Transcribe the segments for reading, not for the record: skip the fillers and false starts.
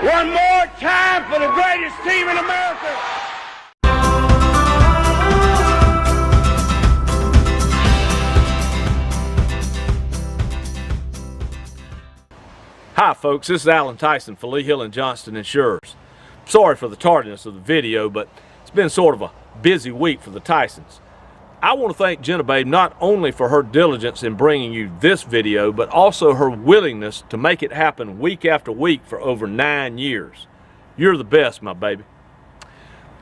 One more time for the greatest team in America. Hi folks, this is Alan Tyson for Lee Hill & Johnston Insurers. Sorry for the tardiness of the video, but it's been sort of a busy week for the Tysons. I want to thank Jenna Babe not only for her diligence in bringing you this video, but also her willingness to make it happen week after week for over 9 years. You're the best, my baby.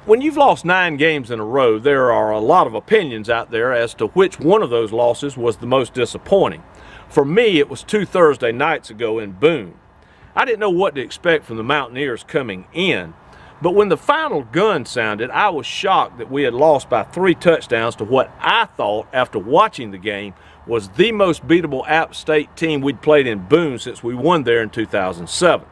When you've lost 9 games in a row, there are a lot of opinions out there as to which one of those losses was the most disappointing. For me, it was 2 Thursday nights ago in Boone. I didn't know what to expect from the Mountaineers coming in, but when the final gun sounded, I was shocked that we had lost by 3 touchdowns to what I thought, after watching the game, was the most beatable App State team we'd played in Boone since we won there in 2007.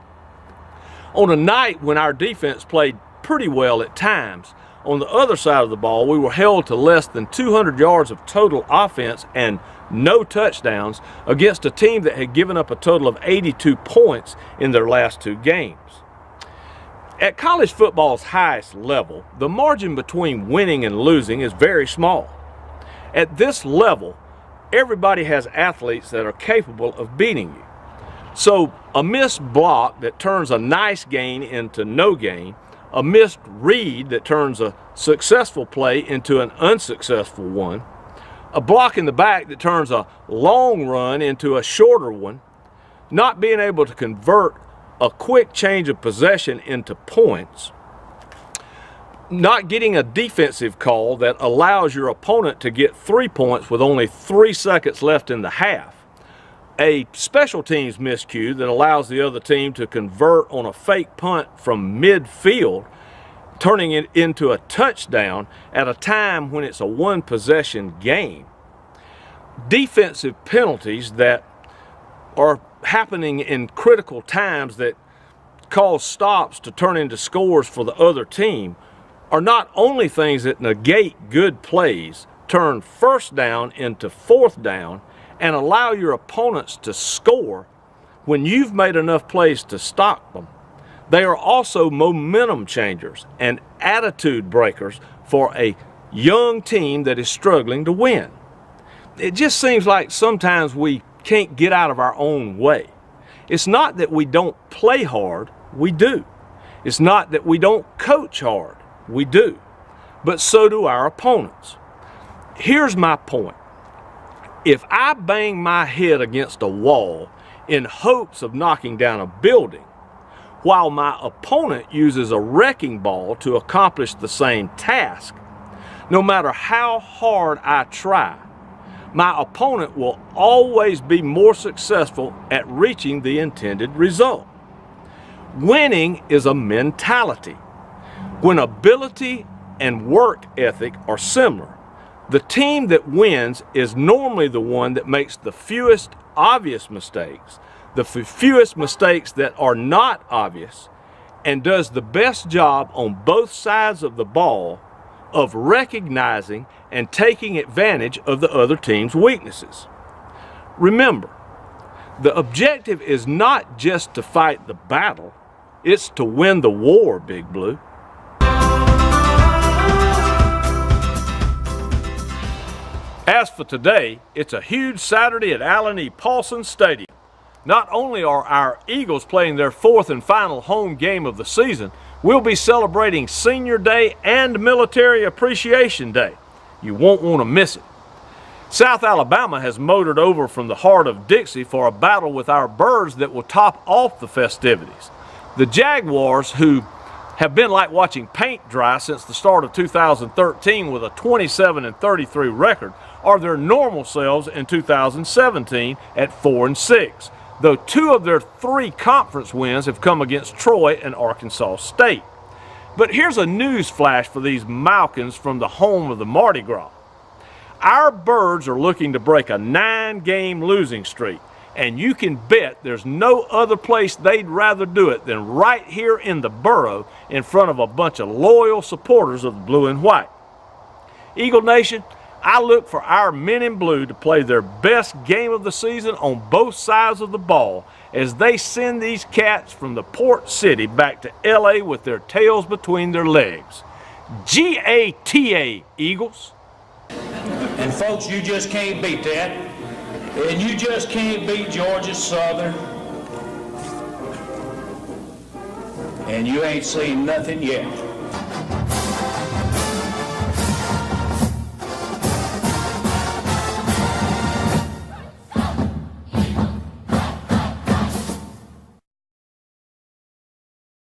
On a night when our defense played pretty well at times, on the other side of the ball, we were held to less than 200 yards of total offense and no touchdowns against a team that had given up a total of 82 points in their last 2 games. At college football's highest level, the margin between winning and losing is very small. At this level, everybody has athletes that are capable of beating you. So a missed block that turns a nice gain into no gain, a missed read that turns a successful play into an unsuccessful one, a block in the back that turns a long run into a shorter one, not being able to convert a quick change of possession into points, not getting a defensive call that allows your opponent to get 3 points with only 3 seconds left in the half, a special teams miscue that allows the other team to convert on a fake punt from midfield, turning it into a touchdown at a time when it's a 1-possession game, defensive penalties that are happening in critical times that cause stops to turn into scores for the other team, are not only things that negate good plays, turn first down into 4th down, and allow your opponents to score when you've made enough plays to stop them. They are also momentum changers and attitude breakers for a young team that is struggling to win. It just seems like sometimes we can't get out of our own way. It's not that we don't play hard, we do. It's not that we don't coach hard, we do. But so do our opponents. Here's my point. If I bang my head against a wall in hopes of knocking down a building, while my opponent uses a wrecking ball to accomplish the same task, no matter how hard I try, my opponent will always be more successful at reaching the intended result. Winning is a mentality. When ability and work ethic are similar, the team that wins is normally the one that makes the fewest obvious mistakes, the fewest mistakes that are not obvious, and does the best job on both sides of the ball of recognizing and taking advantage of the other team's weaknesses. Remember, the objective is not just to fight the battle, it's to win the war, Big Blue. As for today, it's a huge Saturday at Allen E. Paulson Stadium. Not only are our Eagles playing their 4th and final home game of the season, we'll be celebrating Senior Day and Military Appreciation Day. You won't want to miss it. South Alabama has motored over from the heart of Dixie for a battle with our birds that will top off the festivities. The Jaguars, who have been like watching paint dry since the start of 2013 with a 27-33 record, are their normal selves in 2017 at 4-6, though 2 of their 3 conference wins have come against Troy and Arkansas State. But here's a news flash for these Malkins from the home of the Mardi Gras. Our birds are looking to break a 9-game losing streak, and you can bet there's no other place they'd rather do it than right here in the borough in front of a bunch of loyal supporters of the blue and white. Eagle Nation, I look for our men in blue to play their best game of the season on both sides of the ball as they send these cats from the port city back to LA with their tails between their legs. G-A-T-A, Eagles. And folks, you just can't beat that. And you just can't beat Georgia Southern. And you ain't seen nothing yet.